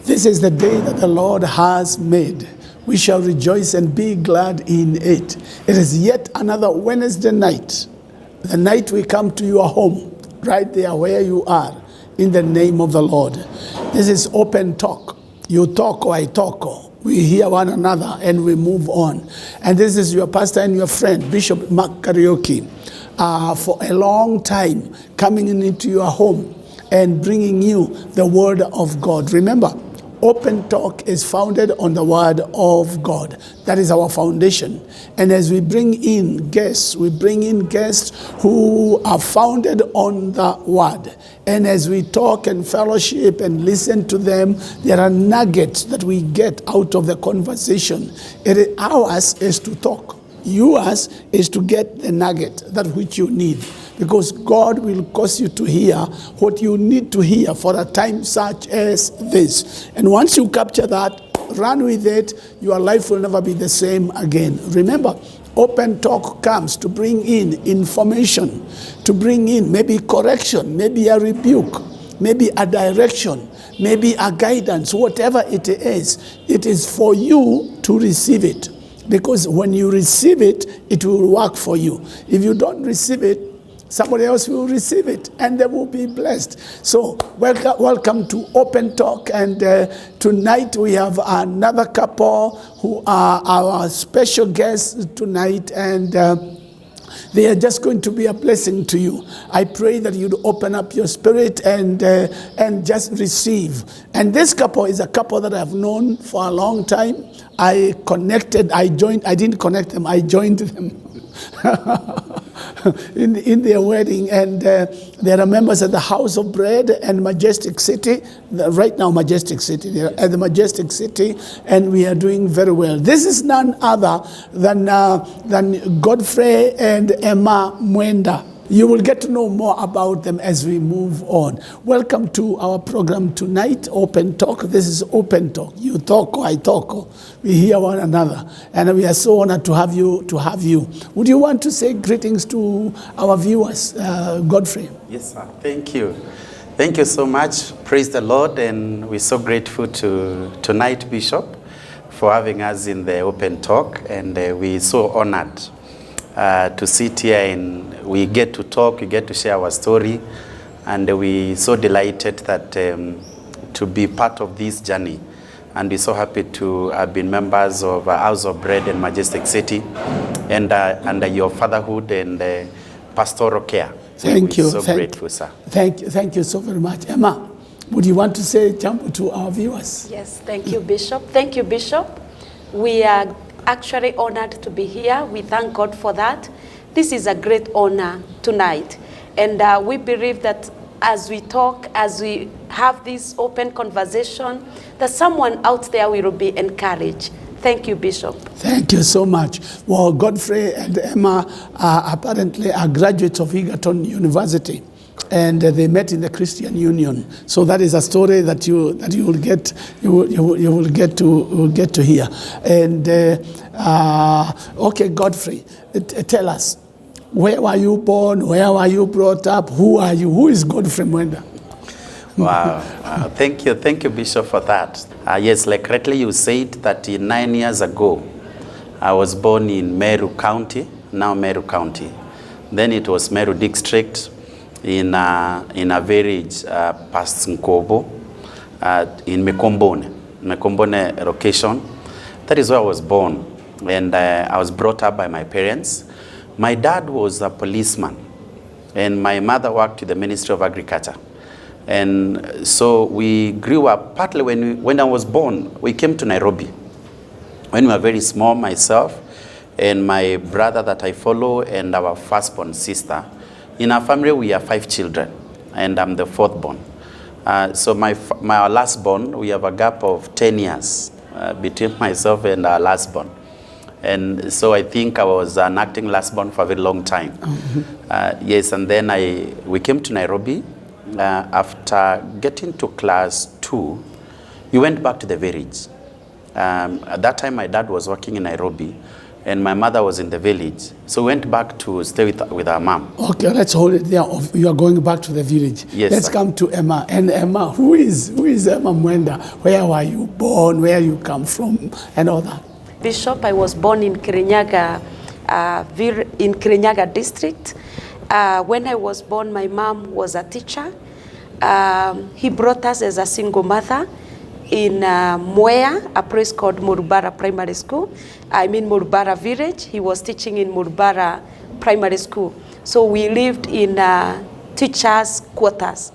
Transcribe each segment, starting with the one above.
This is the day that the Lord has made. We shall rejoice and be glad in it. It is yet another Wednesday night. The night we come to your home, right there where you are, in the name of the Lord. This is open talk. You talk or I talk. We hear one another and we move on. And this is your pastor and your friend, Bishop Mark Karaoke, for a long time coming into your home and bringing you the word of God. Remember, open talk is founded on the word of God. That is our foundation. And as we bring in guests, who are founded on the word. And as we talk and fellowship and listen to them, there are nuggets that we get out of the conversation. Ours is to talk. Yours is to get the nugget, that which you need. Because God will cause you to hear what you need to hear for a time such as this. And once you capture that, run with it, your life will never be the same again. Remember, open talk comes to bring in information, to bring in maybe correction, maybe a rebuke, maybe a direction, maybe a guidance, whatever it is for you to receive it. Because when you receive it, it will work for you. If you don't receive it, somebody else will receive it and they will be blessed. So welcome to Open Talk. And tonight we have another couple who are our special guests tonight. And they are just going to be a blessing to you. I pray that you'd open up your spirit and just receive. And this couple is a couple that I've known for a long time. I didn't connect them, I joined them. in their wedding, and they are members of the House of Bread and Majestic City. Right now, Majestic City. They are at the Majestic City, and we are doing very well. This is none other than Godfrey and Emmah Mwenda. You will get to know more about them as we move on. Welcome to our program tonight, Open Talk. This is Open Talk. You talk or I talk. We hear one another. And we are so honored to have you. Would you want to say greetings to our viewers, Godfrey? Yes, sir. Thank you. Thank you so much. Praise the Lord. And we're so grateful to tonight, Bishop, for having us in the Open Talk. And we're so honored to sit here and we get to talk, we get to share our story, and we're so delighted that to be part of this journey. And we're so happy to have been members of House of Bread and Majestic City, and under your fatherhood and pastoral care. Thank you. So grateful, sir. Thank you so very much. Emmah, would you want to say jump to our viewers? Yes, thank you, Bishop. Thank you, Bishop. We are actually honored to be here. We thank God for that. This is a great honor tonight. And we believe that as we talk, as we have this open conversation, that someone out there will be encouraged. Thank you, Bishop. Thank you so much. Well, Godfrey and Emmah apparently are graduates of Egerton University. And they met in the Christian Union. So that is a story that you will get to hear. And okay, Godfrey, tell us, where were you born? Where were you brought up? Who are you? Who is Godfrey Mwenda? Wow. Thank you, Bishop, for that. Yes, like correctly you said that 9 years ago, I was born in Meru County, now Meru County. Then it was Meru District, in a village past Nkobo, in Mekombone location. That is where I was born. And I was brought up by my parents. My dad was a policeman, and my mother worked with the Ministry of Agriculture. And so we grew up, partly when I was born, we came to Nairobi. When we were very small, myself and my brother that I follow and our firstborn sister. In our family, we are 5 children, and I'm the 4th born. So my last born, we have a gap of 10 years between myself and our last born. And so I think I was an acting last born for a very long time. Yes, and then we came to Nairobi. After getting to class 2, we went back to the village. At that time, my dad was working in Nairobi, and my mother was in the village. So we went back to stay with our mom. Okay, let's hold it there. You are going back to the village. Yes, let's sir. come to Emmah. And Emmah, who is Emmah Mwenda? Where were you born? Where you come from? And all that. Bishop, I was born in Kirinyaga, in Kirinyaga district. When I was born, my mom was a teacher. He brought us as a single mother in Mwenda, a place called Murubara Primary School. I mean Murubara Village. He was teaching in Murubara Primary School. So we lived in teachers' quarters,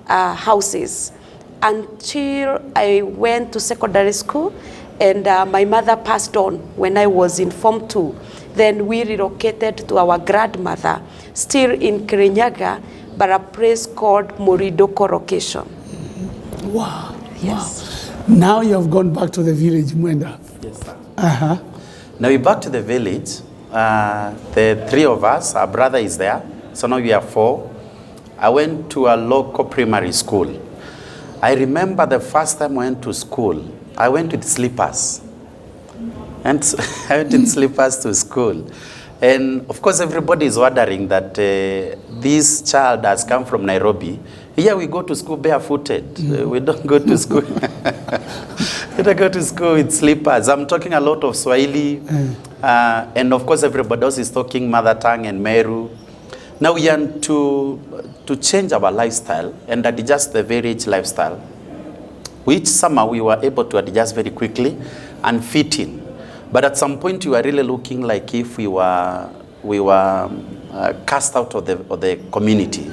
houses, until I went to secondary school, and my mother passed on when I was in Form 2. Then we relocated to our grandmother, still in Kirinyaga, but a place called Muridoko location. Wow. Yes. Wow. Now you have gone back to the village, Mwenda. Yes, sir. Uh-huh. Now we're back to the village. The three of us, our brother is there. So now we are 4. I went to a local primary school. I remember the first time I went to school, I went with slippers. And I went in slippers to school. And of course, everybody is wondering that this child has come from Nairobi. Here we go to school barefooted. We don't go to school. We don't go to school with slippers. I'm talking a lot of Swahili. And of course, everybody else is talking mother tongue and Meru. Now we want to change our lifestyle and adjust the village lifestyle, which somehow we were able to adjust very quickly and fit in. But at some point, we were really looking like if we were cast out of the community.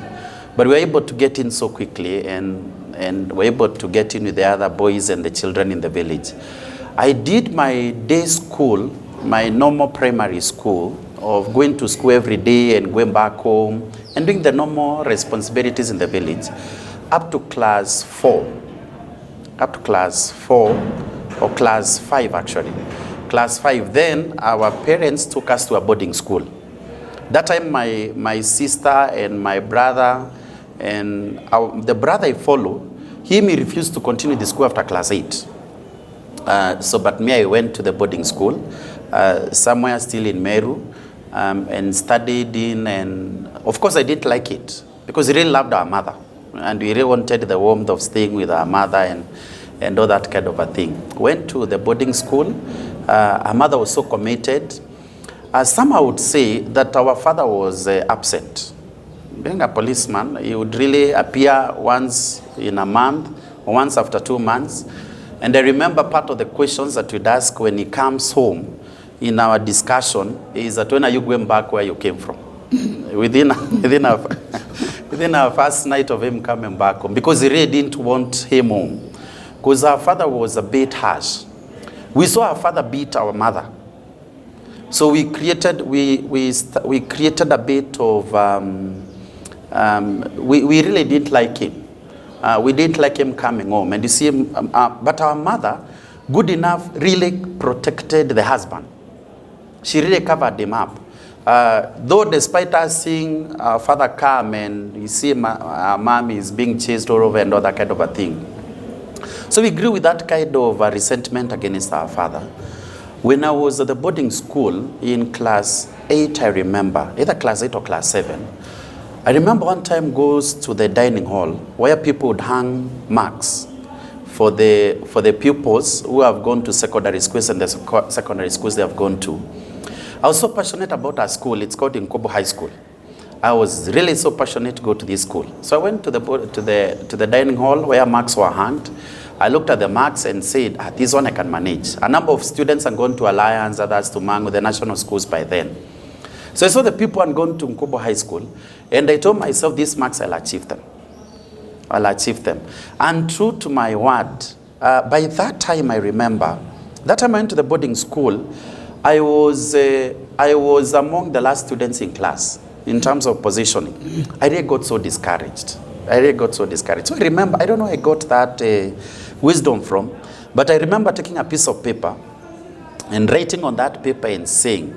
But we were able to get in so quickly, and were able to get in with the other boys and the children in the village. I did my day school, my normal primary school, of going to school every day and going back home and doing the normal responsibilities in the village, up to class 4. Up to class 4 or class 5 actually. Class 5, then our parents took us to a boarding school. That time my sister and my brother and the brother I follow, he refused to continue the school after class 8. But me, I went to the boarding school, somewhere still in Meru, and studied in, and of course I didn't like it because we really loved our mother and we really wanted the warmth of staying with our mother and all that kind of a thing. Went to the boarding school. Our mother was so committed. Some I would say that our father was absent. Being a policeman, he would really appear once in a month or once after 2 months. And I remember part of the questions that we'd ask when he comes home in our discussion is that when are you going back where you came from? within our first night of him coming back home, because he really didn't want him home. Because our father was a bit harsh. We saw our father beat our mother. So we created a bit of, we really didn't like him. We didn't like him coming home. And you see, but our mother, good enough, really protected the husband. She really covered him up. Though despite us seeing our father come and you see our mom is being chased all over and all that kind of a thing. So we grew with that kind of resentment against our father. When I was at the boarding school in class 8, I remember, either class 8 or class 7, I remember one time goes to the dining hall where people would hang marks for the pupils who have gone to secondary schools and the secondary schools they have gone to. I was so passionate about our school. It's called Nkobo High School. I was really so passionate to go to this school. So I went to the dining hall where marks were hanged. I looked at the marks and said, this one I can manage. A number of students had gone to Alliance, others to Mango, the national schools by then. So I saw the people had gone to Nkobo High School, and I told myself, these marks, I'll achieve them. I'll achieve them. And true to my word, by that time I remember, that time I went to the boarding school, I was among the last students in class in terms of positioning. I really got so discouraged. So I remember, I don't know where I got that wisdom from, but I remember taking a piece of paper and writing on that paper and saying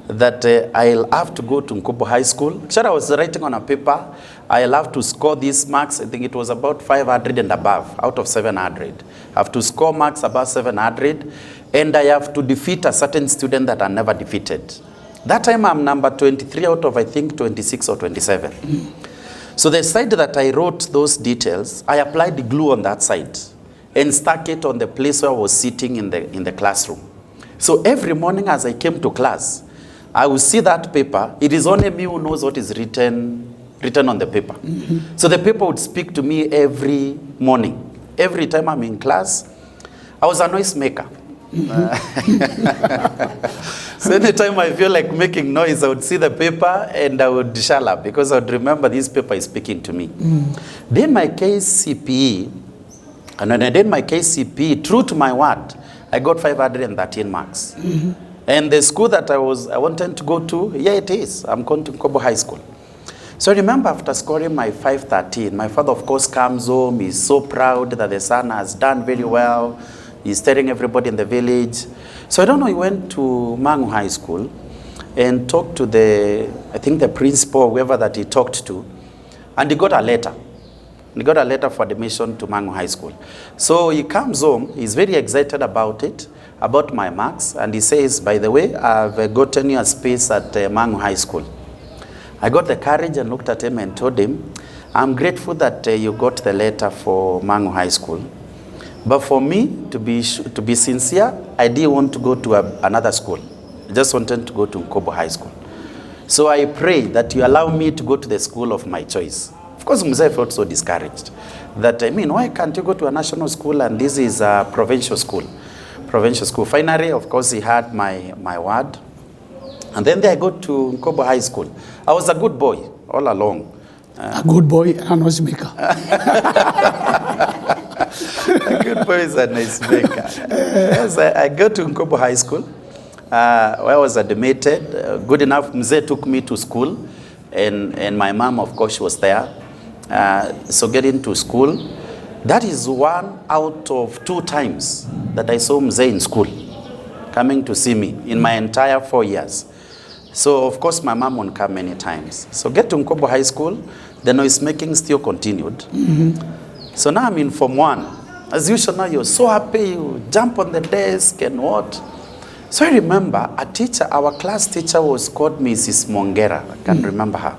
that I'll have to go to Nkobo High School. Actually, I was writing on a paper, I'll have to score these marks. I think it was about 500 and above out of 700. I have to score marks above 700, and I have to defeat a certain student that I never defeated. That time I'm number 23 out of, I think, 26 or 27. So the side that I wrote those details, I applied the glue on that side and stuck it on the place where I was sitting in the classroom. So every morning as I came to class, I would see that paper. It is only me who knows what is written on the paper. So the paper would speak to me every morning. Every time I'm in class, I was a noise maker. So anytime I feel like making noise, I would see the paper and I would shut up because I would remember this paper is speaking to me. Then my KCPE, and when I did my KCPE, true to my word, I got 513 marks. And the school that I wanted to go to, yeah, it is. I'm going to Nkobo High School. So I remember after scoring my 513, my father, of course, comes home. He's so proud that the son has done very well. He's telling everybody in the village. So I don't know, he went to Mangu High School and talked to I think the principal, whoever that he talked to, and he got a letter. He got a letter for admission to Mangu High School. So he comes home, he's very excited about it, about my marks, and he says, by the way, I've gotten you a space at Mangu High School. I got the courage and looked at him and told him, I'm grateful that you got the letter for Mangu High School. But for me, to be sincere, I didn't want to go to another school. I just wanted to go to Nkobo High School. So I pray that you allow me to go to the school of my choice. Of course, Mzee felt so discouraged. That, I mean, why can't you go to a national school and this is a provincial school? Provincial school. Finally, of course, he had my word. And then I go to Nkobo High School. I was a good boy all along. A good boy and a noise maker. A good boy is a nice maker. Yes, I go to Nkobo High School, where I was admitted. Good enough, Mzee took me to school, and my mom, of course, was there. So getting to school, that is 1 out of 2 times that I saw Mzee in school, coming to see me in my entire 4 years. So, of course, my mom won't come many times. So get to Nkobo High School, the noise making still continued. So now I'm in Form 1. As usual, now you're so happy, you jump on the desk and what. So I remember a teacher, our class teacher was called Mrs. Mongera. I can remember her.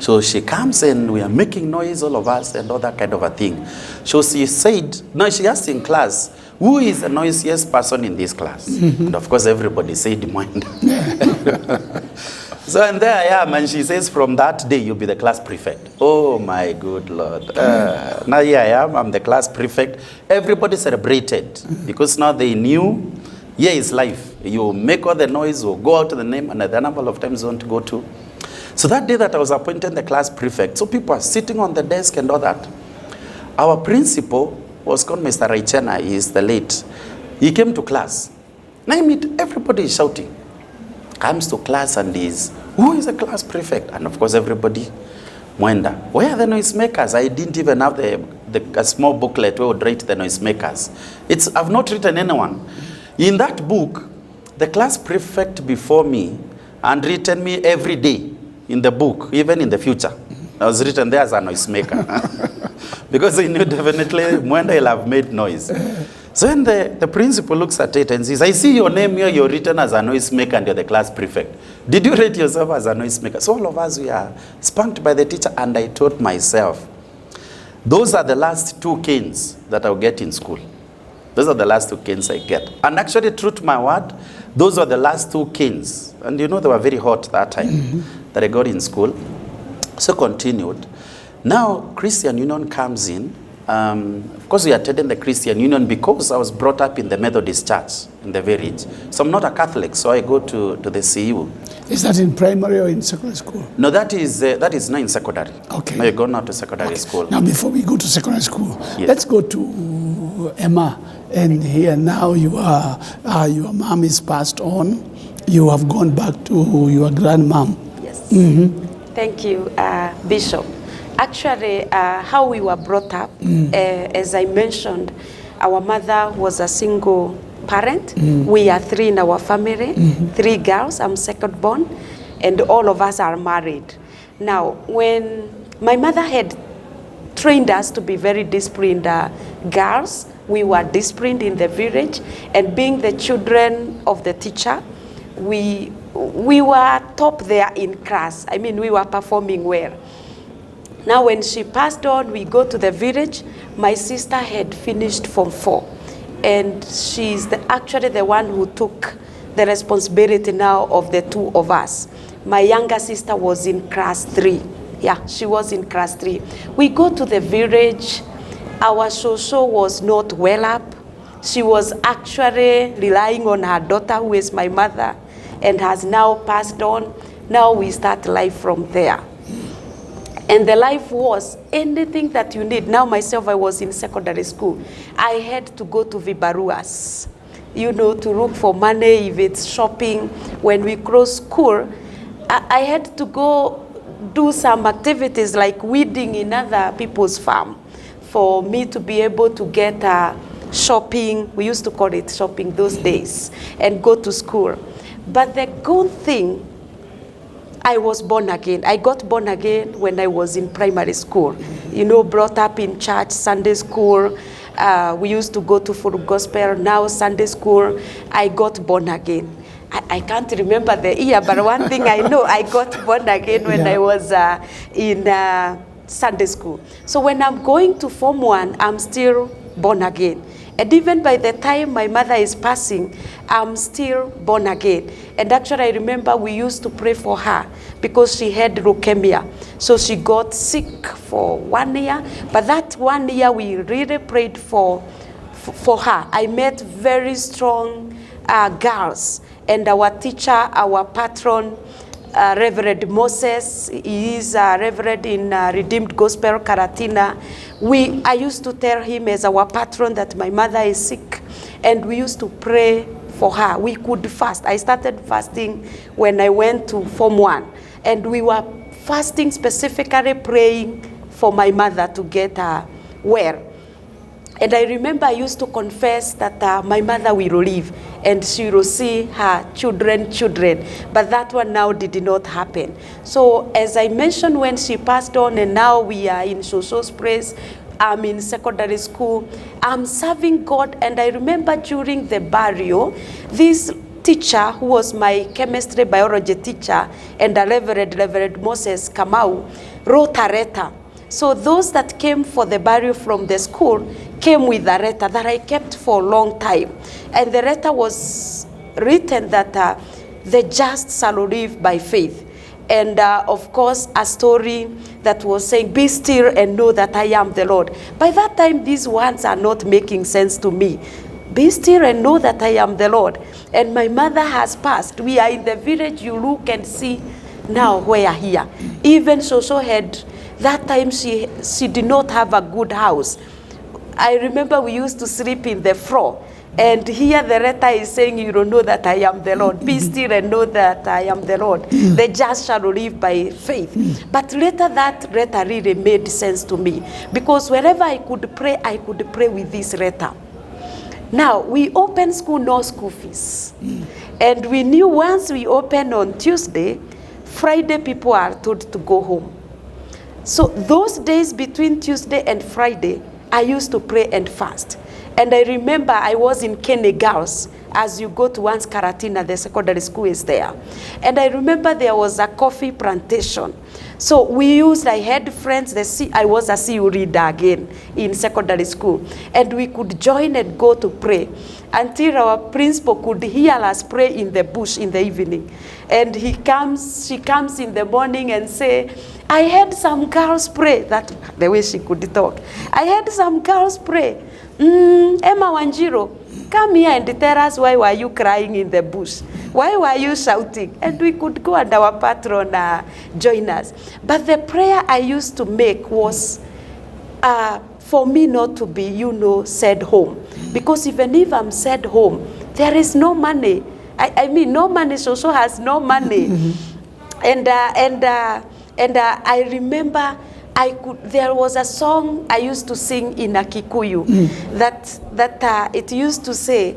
So she comes and we are making noise, all of us, and all that kind of a thing. So she said, no, she asked in class, who is the noisiest person in this class? And of course, everybody said Mwenda. So, and there I am, and she says, from that day, you'll be the class prefect. Oh, my good Lord. Now here I am, I'm the class prefect. Everybody celebrated, because now they knew, here is life. You make all the noise, or go out to the name, and the number of times you want to go to. So that day that I was appointed the class prefect, so people are sitting on the desk and all that. Our principal was called Mr. Raichena, he is the late. He came to class. Now I meet everybody is shouting. Comes to class and is, who is the class prefect? And of course everybody, Mwenda. Where are the noise makers? I didn't even have a small booklet where I would write the noise makers. I've not written anyone. In that book, the class prefect before me and written me every day in the book, even in the future. I was written there as a noise maker. Because he knew definitely Mwenda will have made noise. So when the principal looks at it and says, I see your name here, you're written as a noise maker and you're the class prefect. Did you rate yourself as a noise maker? So all of us, we are spanked by the teacher, and I told myself, those are the last 2 canes that I'll get in school. Those are the last 2 canes I get. And actually, true to my word, those are the last 2 canes. And you know, they were very hot that time that I got in school. So continued. Now, Christian Union comes in. Of course, we attended the Christian Union because I was brought up in the Methodist church in the village. So I'm not a Catholic, so I go to the CU. Is that in primary or in secondary school? No, that is not in secondary. Okay. I go now to secondary school. Now, before we go to secondary school, yes, let's go to Emmah. And here now your mom is passed on. You have gone back to your grandmom. Yes. Thank you, Bishop. Actually, how we were brought up, as I mentioned, our mother was a single parent. We are 3 in our family, 3 girls. I'm second born, and all of us are married. Now, when my mother had trained us to be very disciplined girls, we were disciplined in the village, and being the children of the teacher, we were top there in class. I mean, we were performing well. Now, when she passed on, we go to the village. My sister had finished Form 4, and she's actually the one who took the responsibility now of the 2 of us. My younger sister was in class 3. Yeah, she was in class 3. We go to the village. Our Shosho was not well up. She was actually relying on her daughter, who is my mother, and has now passed on. Now we start life from there. And the life was anything that you need. Now myself, I was in secondary school. I had to go to Vibaruas, you know, to look for money, if it's shopping. When we cross school, I had to go do some activities like weeding in other people's farm for me to be able to get shopping. We used to call it shopping those days, and go to school. But the good thing, I was born again. I got born again when I was in primary school. You know, brought up in church, Sunday school. We used to go to full gospel. Now Sunday school, I got born again. I can't remember the year, but one thing I know, I got born again when I was in Sunday school. So when I'm going to Form 1, I'm still born again. And even by the time my mother is passing, I'm still born again. And actually, I remember we used to pray for her because she had leukemia. So she got sick for 1 year. But that 1 year, we really prayed for her. I met very strong girls. And our teacher, our patron, Reverend Moses, he is a reverend in Redeemed Gospel, Karatina. I used to tell him as our patron that my mother is sick, and we used to pray for her. We could fast. I started fasting when I went to Form 1, and we were fasting specifically praying for my mother to get well. And I remember I used to confess that my mother will live and she will see her children. But that one now did not happen. So as I mentioned, when she passed on, and now we are in Shosho's place, I'm in secondary school, I'm serving God. And I remember during the burial, this teacher, who was my chemistry biology teacher, and a Reverend Moses Kamau, wrote a letter. So those that came for the burial from the school came with a letter that I kept for a long time. And the letter was written that the just shall live by faith. And of course, a story that was saying, be still and know that I am the Lord. By that time, these words are not making sense to me. Be still and know that I am the Lord. And my mother has passed. We are in the village. You look and see now we are here. Even Shosho had, that time she did not have a good house. I remember we used to sleep in the floor. And here the letter is saying, you don't know that I am the Lord. Be still and know that I am the Lord. The just shall live by faith. But later that letter really made sense to me. Because wherever I could pray with this letter. Now, we open school, no school fees. And we knew once we open on Tuesday, Friday people are told to go home. So those days between Tuesday and Friday, I used to pray and fast. And I remember I was in Kene Girls. As you go to once Karatina, the secondary school is there. And I remember there was a coffee plantation. So I had friends, I was a CU reader again in secondary school. And we could join and go to pray until our principal could hear us pray in the bush in the evening. And she comes in the morning and say, I had some girls pray. That's the way she could talk. I had some girls pray. Emmah Wanjiro, come here and tell us, why were you crying in the bush? Why were you shouting? And we could go and our patron join us. But the prayer I used to make was for me not to be, sent home. Because even if I'm sent home, there is no money. I mean, no money, Shosho has no money. And I remember there was a song I used to sing in a Kikuyu that it used to say,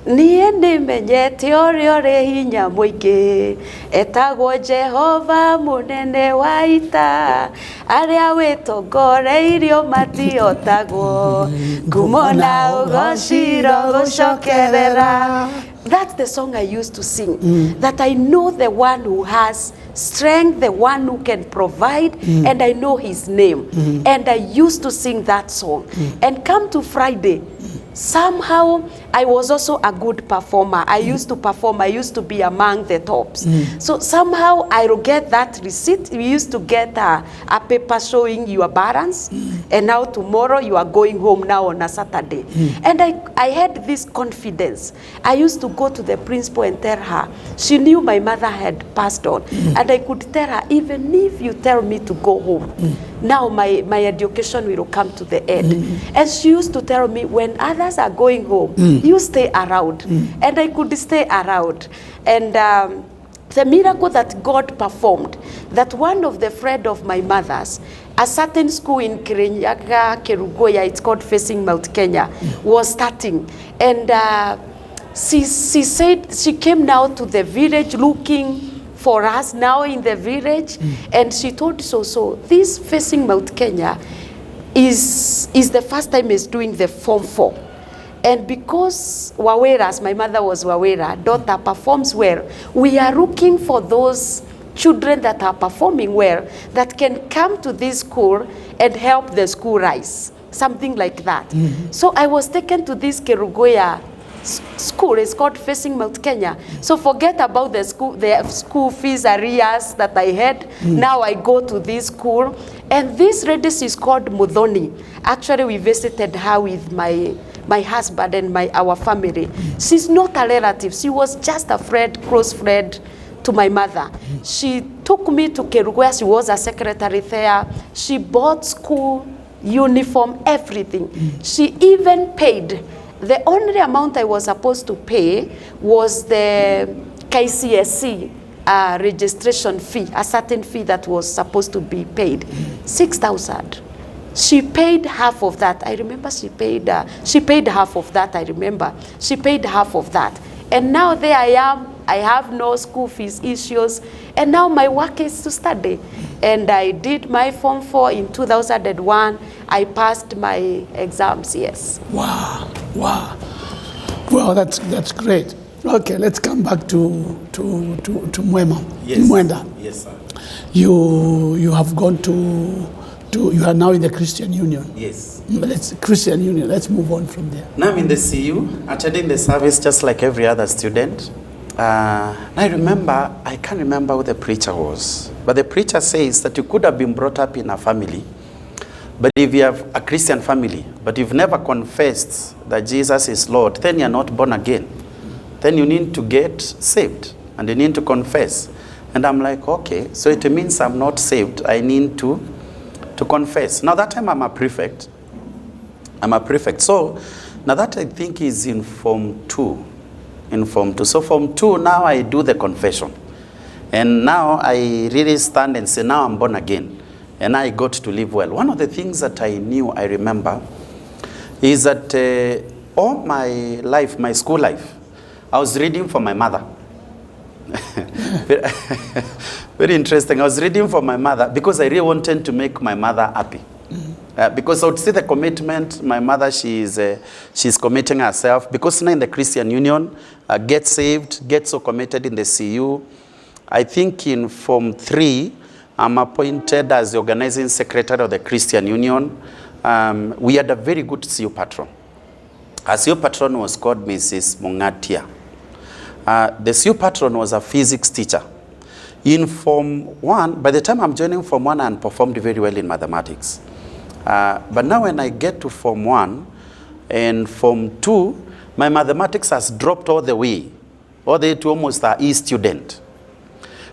Niĩ nĩmenyete ũrĩa ũrĩ hinya mũingĩ, etagwo Jehova mũnene wa ita, arĩa wĩtongoreirio matiotagwo, ngumo na ũgociro gũcokerera. That's the song I used to sing, that I know the one who has strength, the one who can provide, and I know his name. And I used to sing that song. And come to Friday, somehow I was also a good performer. I used to perform, I used to be among the tops. So somehow I will get that receipt. We used to get a paper showing your balance, and now tomorrow you are going home now on a Saturday. And I had this confidence. I used to go to the principal and tell her, she knew my mother had passed on, and I could tell her, even if you tell me to go home, now my education will come to the end. And she used to tell me, when others are going home, you stay around. And I could stay around. And the miracle that God performed, that one of the friend of my mother's, a certain school in Kirinyaga, Kerugoya, it's called Facing Mount Kenya, was starting. And she said she came now to the village looking for us now in the village, and she told so this Facing Mount Kenya is the first time is doing the Form 4. And because Waweras, my mother was Wawera, daughter performs well, we are looking for those children that are performing well, that can come to this school and help the school rise, something like that. So I was taken to this Kerugoya school. It's called Facing Mount Kenya. So forget about the school fees arrears that I had. Now I go to this school, and this lady is called Mudhoni. Actually, we visited her with my husband and our family. She's not a relative. She was just a friend, close friend to my mother. She took me to Kerugoya. She was a secretary there. She bought school uniform, everything. She even paid. The only amount I was supposed to pay was the KCSE registration fee, a certain fee that was supposed to be paid, 6,000. She paid half of that. I remember she paid half of that. I remember she paid half of that. And now there I am. I have no school fees issues. And now my work is to study. And I did my Form 4 in 2001. I passed my exams, yes. Wow, wow. Well, that's great. Okay, let's come back to Mwema. Yes. Mwenda. Yes, sir. You have gone to you are now in the Christian Union. Yes. Christian Union. Let's move on from there. Now I'm in the CU, attending the service just like every other student. I remember, I can't remember who the preacher was, but the preacher says that you could have been brought up in a family, but if you have a Christian family, but you've never confessed that Jesus is Lord, then you're not born again. Then you need to get saved, and you need to confess. And I'm like, okay, so it means I'm not saved. I need to confess. Now that time I'm a prefect. So now that I think is in Form 2. So Form 2, now I do the confession. And now I really stand and say, now I'm born again. And I got to live well. One of the things that I remember, is that all my life, my school life, I was reading for my mother. Very interesting. I was reading for my mother because I really wanted to make my mother happy. Because I would see the commitment my mother, she's committing herself. Because now in the Christian Union, get saved, get so committed in the CU. I think in Form 3, I'm appointed as the organizing secretary of the Christian Union. We had a very good CU patron. Our CU patron was called Mrs. Mungatia. The CU patron was a physics teacher. In Form 1, by the time I'm joining Form 1, I performed very well in mathematics. But now when I get to Form 1 and Form 2, my mathematics has dropped all the way to almost an E student.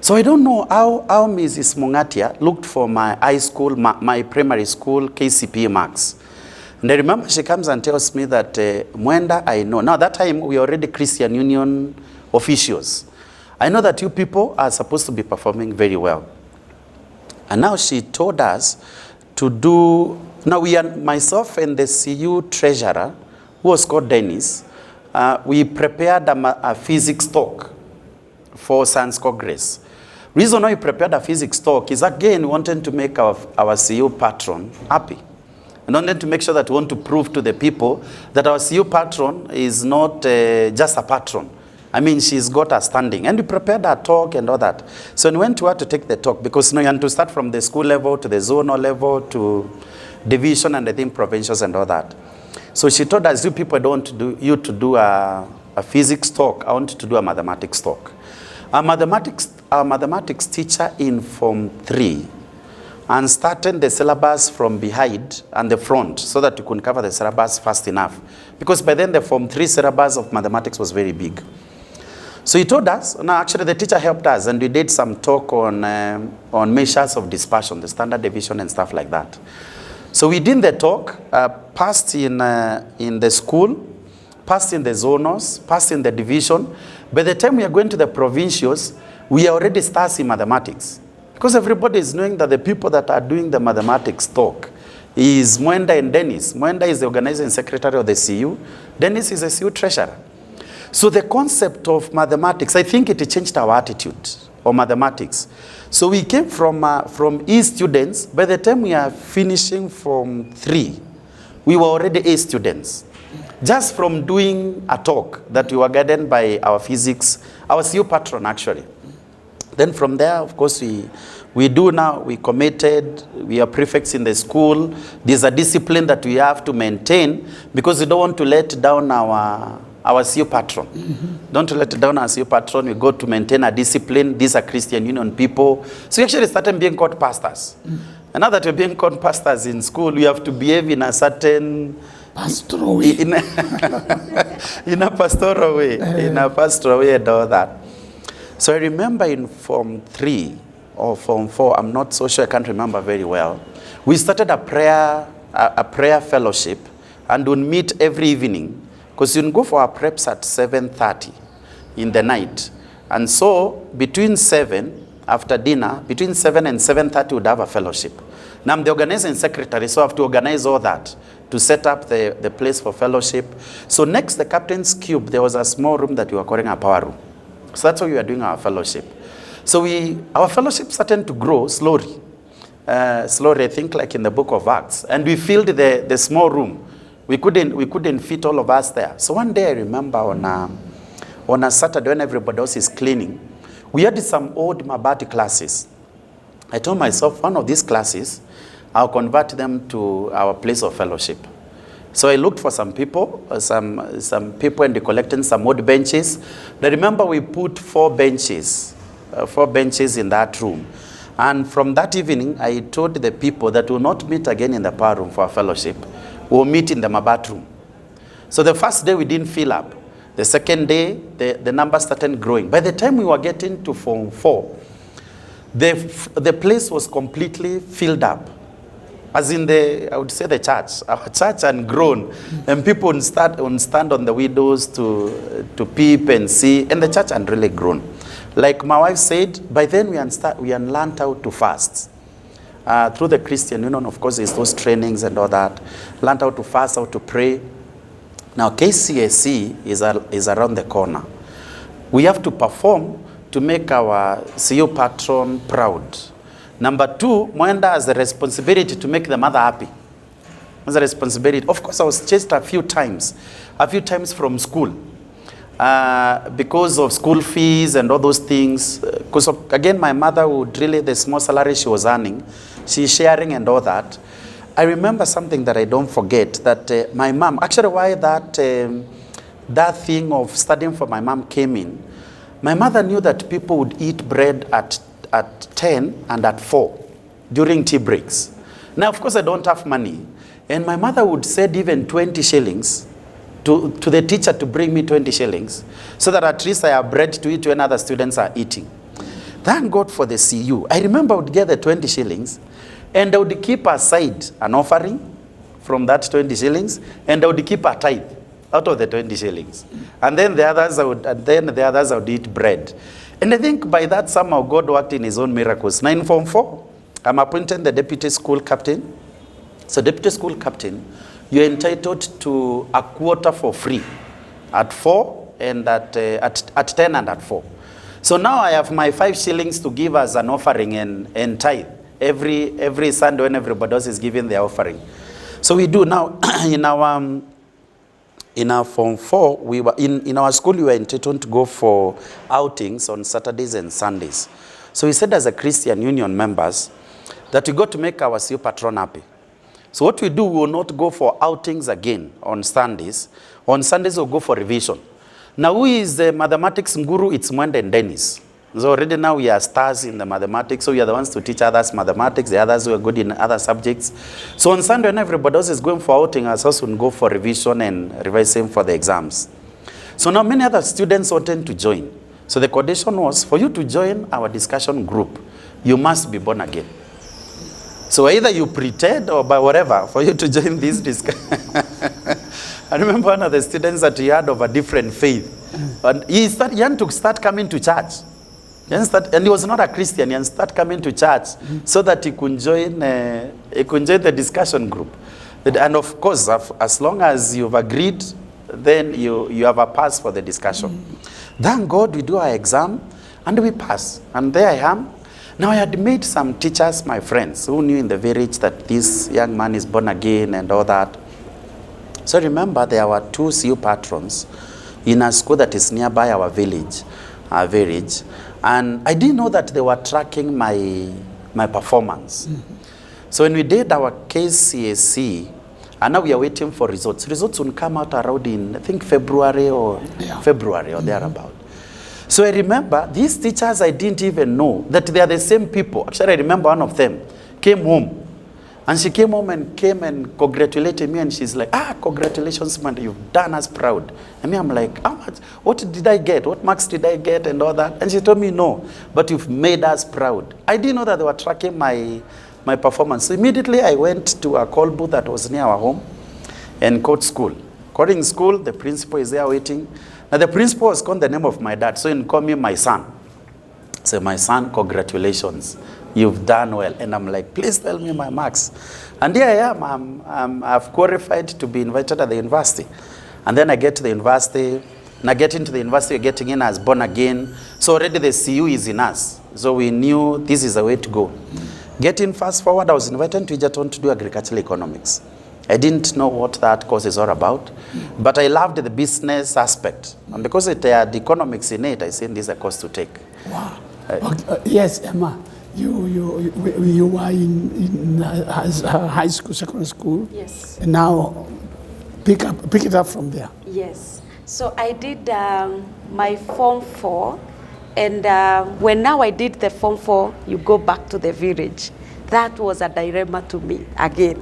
So I don't know how Mrs. Mungatia looked for my high school, my primary school KCPE marks. And I remember she comes and tells me that, Mwenda, I know. Now that time we were already Christian Union officials. I know that you people are supposed to be performing very well. And now she told us to do, now we are, myself and the CU treasurer, who was called Dennis, we prepared a physics talk for Science Congress. Reason why we prepared a physics talk is, again, we wanted to make our CEO patron happy. And wanted to make sure that we want to prove to the people that our CEO patron is not just a patron. I mean, she's got a standing. And we prepared our talk and all that. So we went to her to take the talk, because you had to start from the school level to the zonal level to division and I think provincials and all that. So she told us, you people don't want you to do a physics talk. I want to do a mathematics talk. Our mathematics teacher in Form 3 and started the syllabus from behind and the front so that you could cover the syllabus fast enough. Because by then the Form 3 syllabus of mathematics was very big. So he told us, no, actually the teacher helped us, and we did some talk on measures of dispersion, the standard deviation and stuff like that. So we did the talk, passed in the school, passed in the zonals, passed in the division. By the time we are going to the provincials, we are already stars in mathematics. Because everybody is knowing that the people that are doing the mathematics talk is Mwenda and Dennis. Mwenda is the organizing secretary of the CU. Dennis is the CU treasurer. So the concept of mathematics, I think it changed our attitude of mathematics. So we came from E students. By the time we are finishing Form 3, we were already A students. Just from doing a talk that we were guided by our physics, our CU patron actually. Then from there, of course, we do now, we committed, we are prefects in the school. There's a discipline that we have to maintain because we don't want to let down our CU patron. Don't let down our CU patron. We go to maintain a discipline. These are Christian Union people. So we actually started being called pastors. And now that we're being called pastors in school, we have to behave in a certain... pastoral way. In a pastoral way. In a pastoral way and all that. So I remember in Form 3 or Form 4, I'm not so sure, I can't remember very well. We started a prayer fellowship, and we'll meet every evening, because you can go for our preps at 7:30 in the night. And so between 7, after dinner, between 7 and 7:30, we'd have a fellowship. Now I'm the organizing secretary, so I have to organize all that to set up the place for fellowship. So next, the captain's cube, there was a small room that we were calling a power room. So that's how we were doing our fellowship. So our fellowship started to grow slowly. Slowly, I think, like in the book of Acts. And we filled the small room. We couldn't fit all of us there. So one day I remember on a Saturday when everybody else is cleaning, we had some old Mabati classes. I told myself, one of these classes, I'll convert them to our place of fellowship. So I looked for some people, and collecting some old benches. I remember we put 4 benches in that room. And from that evening, I told the people that we'll not meet again in the power room for a fellowship. We'll meet in the Mabat room. So the first day we didn't fill up. The second day, the numbers started growing. By the time we were getting to Form 4, the place was completely filled up. As in I would say the church. Our church had grown. And people would stand on the windows to peep and see. And the church had really grown. Like my wife said, by then we had learned how to fast. Through the Christian Union, of course, there's those trainings and all that. Learned how to fast, how to pray. Now, KCSE is around the corner. We have to perform to make our CEO patron proud. Number 2, Mwenda has the responsibility to make the mother happy. Has the responsibility. Of course, I was chased a few times from school. Because of school fees and all those things. Because, again, my mother would really, the small salary she was earning, she's sharing and all that. I remember something that I don't forget, that my mom, actually why that thing of studying for my mom came in, my mother knew that people would eat bread at 10 and at 4 during tea breaks. Now, of course, I don't have money. And my mother would send even 20 shillings to the teacher to bring me 20 shillings so that at least I have bread to eat when other students are eating. Thank God for the CU. I remember I would get the 20 shillings and I would keep aside an offering from that 20 shillings and I would keep a tithe out of the 20 shillings. And then the others I would eat bread. And I think by that somehow God worked in his own miracles. Now in Form 4, I'm appointed the deputy school captain. So deputy school captain, you're entitled to a quarter for free at 4 and at 10 and at 4. So now I have my 5 shillings to give as an offering and tithe every Sunday when everybody else is giving their offering. So we do now in our Form 4, we were in our school, we were entitled to go for outings on Saturdays and Sundays. So we said as a Christian Union members that we got to make our CEO patron happy. So what we do, we will not go for outings again on Sundays. On Sundays, we'll go for revision. Now, who is the mathematics guru? It's Mwenda and Dennis. So already now we are stars in the mathematics, so we are the ones to teach others mathematics, the others who are good in other subjects. So on Sunday, when everybody else is going for outing, us also will go for revision and revising for the exams. So now many other students wanted to join. So the condition was, for you to join our discussion group, you must be born again. So either you pretend or by whatever, for you to join this discussion. I remember one of the students that he had of a different faith. And he had to start coming to church. And he was not a Christian. He started coming to church so that he could join the discussion group. And of course, as long as you've agreed, then you have a pass for the discussion. Thank God we do our exam and we pass. And there I am. Now I had made some teachers, my friends, who knew in the village that this young man is born again and all that. So remember, there were 2 CU patrons in a school that is nearby our village. And I didn't know that they were tracking my performance. So when we did our KCSE, and now we are waiting for results. Results will come out around in, I think, February or thereabout. So I remember these teachers, I didn't even know that they are the same people. Actually, I remember one of them came home. And she came home and congratulated me, and she's like, congratulations, man, you've done us proud. And me, I'm like, how much? What did I get? What marks did I get and all that? And she told me, no, but you've made us proud. I didn't know that they were tracking my performance. So immediately I went to a call booth that was near our home and called school. Calling school, the principal is there waiting. Now the principal was called the name of my dad, so he called me my son. So my son, congratulations. You've done well. And I'm like, please tell me my marks. And here I am. I've qualified to be invited at the university. And then I get to the university. And I get into the university, getting in as born again. So already the CU is in us. So we knew this is the way to go. Getting fast forward, I was invited to Egerton to do agricultural economics. I didn't know what that course is all about. But I loved the business aspect. And because it had economics in it, I said this is a course to take. Wow. Yes, Emmah. You were in high school, secondary school. Yes. And now pick it up from there. Yes. So I did my Form 4, and when now I did the Form 4, you go back to the village. That was a dilemma to me again,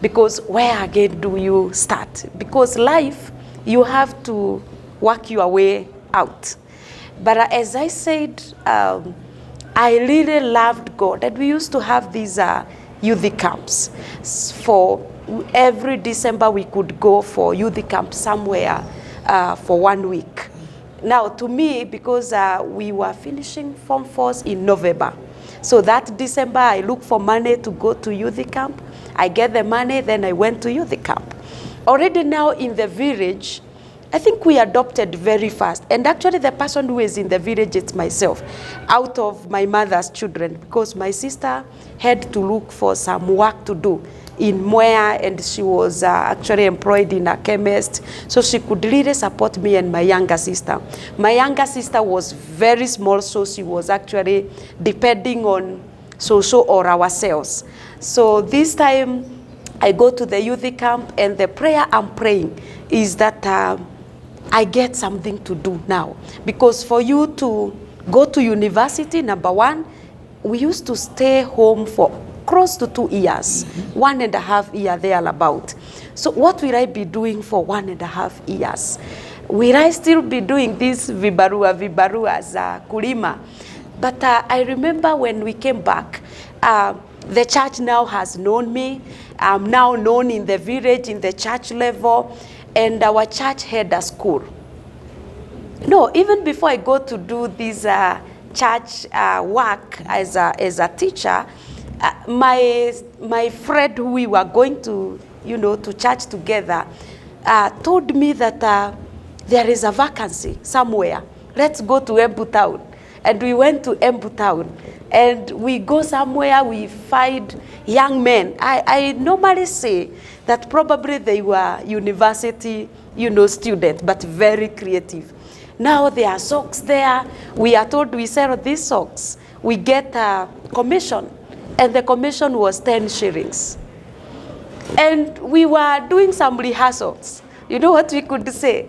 because where again do you start? Because life, you have to work your way out. But as I said, I really loved God, and we used to have these youth camps. For every December, we could go for youth camp somewhere for 1 week. Now, to me, because we were finishing Form 4s in November, so that December, I looked for money to go to youth camp. I get the money, then I went to youth camp. Already now in the village, I think we adopted very fast. And actually the person who is in the village, it's myself, out of my mother's children, because my sister had to look for some work to do in Mwenda, and she was actually employed in a chemist, so she could really support me and my younger sister. My younger sister was very small, so she was actually depending on social or ourselves. So this time I go to the youth camp, and the prayer I'm praying is that I get something to do now. Because for you to go to university, number one, we used to stay home for close to 2 years, 1.5 years thereabout. So what will I be doing for 1.5 years? Will I still be doing this vibarua as kulima? But I remember when we came back, the church now has known me. I'm now known in the village, in the church level. And our church had a school. No, even before I go to do this church work as a teacher, my friend who we were going to, to church together, told me that there is a vacancy somewhere. Let's go to Embu town. And we went to Embu town. And we go somewhere, we find young men. I normally say that probably they were university, students, but very creative. Now there are socks there. We are told we sell these socks. We get a commission. And the commission was 10 shillings. And we were doing some rehearsals. You know what we could say?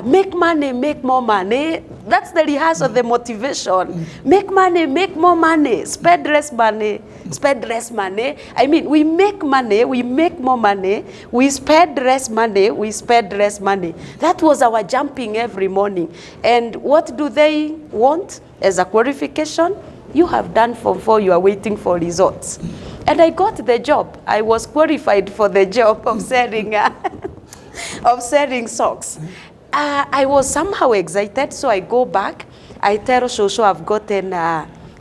Make money, make more money. That's the rehearsal, the motivation. Make money, make more money. Spend less money, spend less money. I mean, we make money, we make more money. We spend less money, we spend less money. That was our jumping every morning. And what do they want as a qualification? You have done Form 4, you are waiting for results. And I got the job. I was qualified for the job of selling, of selling socks. I was somehow excited, so I go back. I tell Shosho I've gotten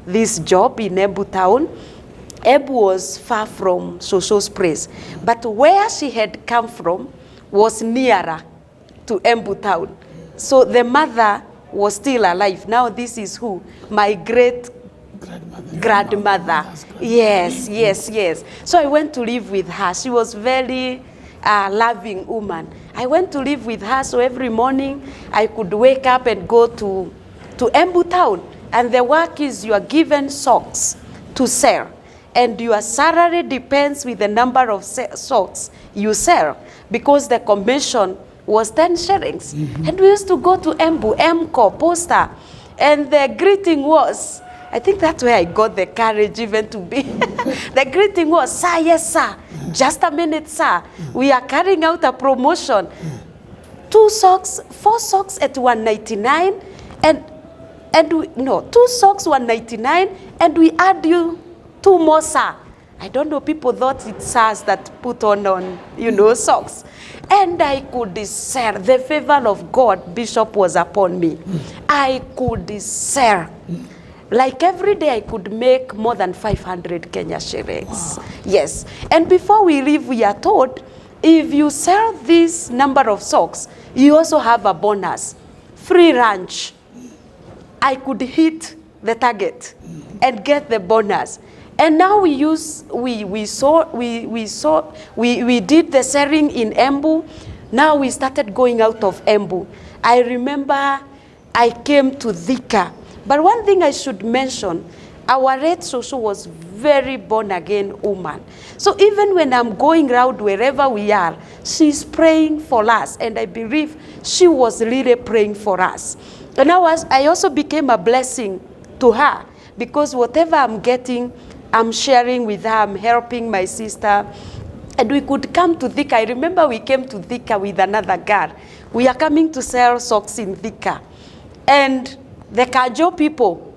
this job in Embu town. Embu was far from Shosho's place, but where she had come from was nearer to Embu town. So the mother was still alive. Now this is who? My great grandmother. Yes, yes, yes. So I went to live with her. She was very loving woman. I went to live with her, so every morning I could wake up and go to Embu town. And the work is you are given socks to sell. And your salary depends with the number of socks you sell, because the commission was 10 shillings. And we used to go to Embu, Emco, Posta. And the greeting was, I think that's where I got the courage even to be. The greeting was, sir, yes, sir. Just a minute, sir. We are carrying out a promotion. 4 socks at 199, and we, no, 2 socks 199, and we add you 2 more, sir. I don't know, people thought it's sirs that put on, socks. And I could sell. The favor of God, Bishop, was upon me. I could sell. Like every day I could make more than 500 Kenya shillings. Wow. Yes. And before we leave, we are told, if you sell this number of socks, you also have a bonus. Free lunch. I could hit the target and get the bonus. And now we did the selling in Embu. Now we started going out of Embu. I remember I came to Thika. But one thing I should mention, our Red Shosho was very born-again woman. So even when I'm going around wherever we are, she's praying for us. And I believe she was really praying for us. And I also became a blessing to her, because whatever I'm getting, I'm sharing with her, I'm helping my sister. And we could come to Thika. I remember we came to Thika with another girl. We are coming to sell socks in Thika. And the Kajo people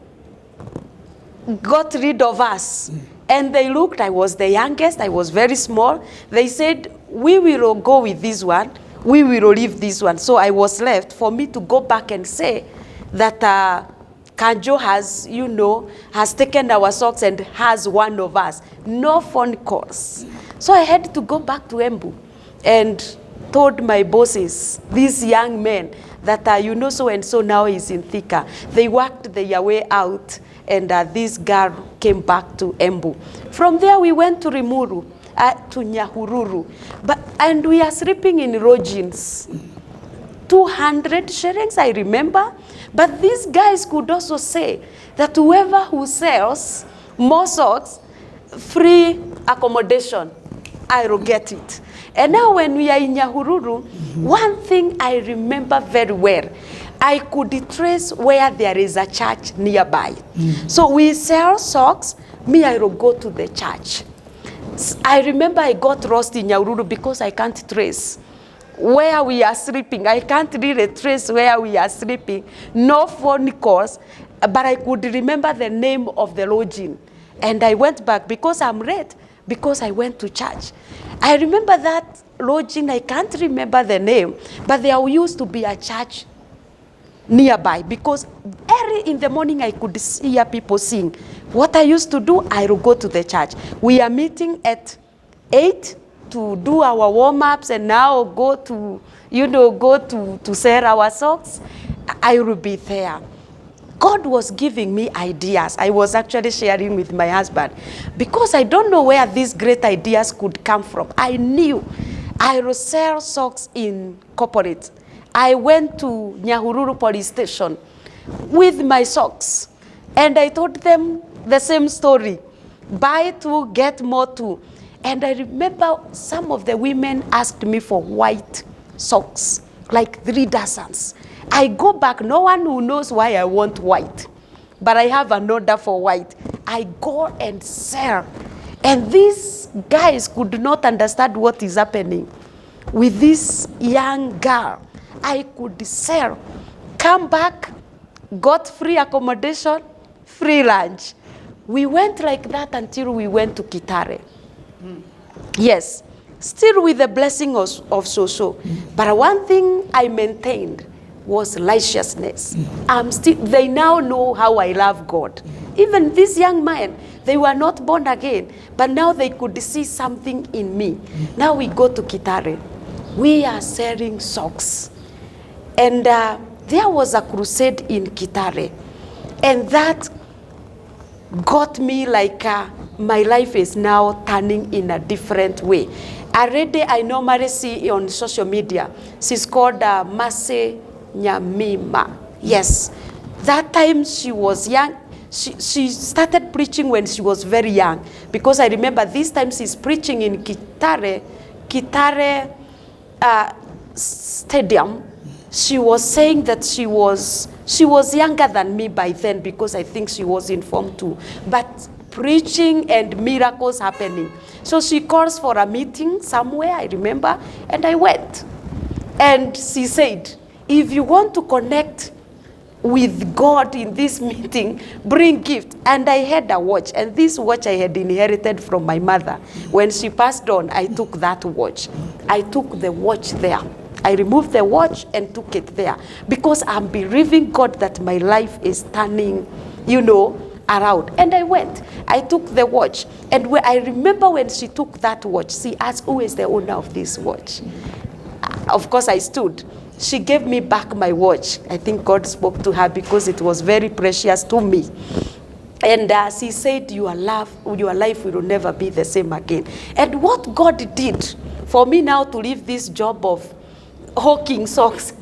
got rid of us. And they looked, I was the youngest, I was very small. They said, we will go with this one, we will leave this one. So I was left for me to go back and say that Kajo has, has taken our socks and has one of us. No phone calls. So I had to go back to Embu and told my bosses, these young men, that so-and-so now is in Thika. They worked their way out, and this girl came back to Embu. From there, we went to Rimuru, to Nyahururu. And we are sleeping in lodgings. 200 shillings, I remember. But these guys could also say that whoever who sells more socks, free accommodation, I will get it. And now when we are in Nyahururu, one thing I remember very well, I could trace where there is a church nearby. So we sell socks, me, I will go to the church. I remember I got lost in Nyahururu because I can't trace where we are sleeping. I can't really trace where we are sleeping. No phone calls, but I could remember the name of the lodging. And I went back because I'm late, because I went to church. I remember that lodging, I can't remember the name, but there used to be a church nearby, because early in the morning I could hear people sing. What I used to do, I will go to the church. We are meeting at 8 to do our warm-ups, and now go to go to sell our socks, I will be there. God was giving me ideas. I was actually sharing with my husband because I don't know where these great ideas could come from. I knew I will sell socks in corporate. I went to Nyahururu police station with my socks and I told them the same story. Buy two, get more too. And I remember some of the women asked me for white socks, like 3 dozens. I go back, no one who knows why I want white, but I have an order for white. I go and sell. And these guys could not understand what is happening with this young girl. I could sell, come back, got free accommodation, free lunch. We went like that until we went to Kitare. Yes, still with the blessing of Shosho. But one thing I maintained was righteousness. They now know how I love God. Even these young men, they were not born again, but now they could see something in me. Now we go to Kitare. We are selling socks. And there was a crusade in Kitare. And that got me like my life is now turning in a different way. Already I normally see on social media, she's called Mase Nyamima. Yes, that time she was young. She started preaching when she was very young, because I remember this time she's preaching in Kitare Stadium. She was saying that she was younger than me by then, because I think she was in Form 2, but preaching and miracles happening. So she calls for a meeting somewhere, I remember, and I went. And she said, if you want to connect with God in this meeting, bring gift. And I had a watch, and this watch I had inherited from my mother. When she passed on, I took that watch. I took the watch there. I removed the watch and took it there, because I'm believing God that my life is turning, around. And I went. I took the watch. And I remember when she took that watch, she asked, who is the owner of this watch? Of course, I stood. She gave me back my watch. I think God spoke to her, because it was very precious to me. And she said, your life will never be the same again. And what God did for me now to leave this job of hawking socks.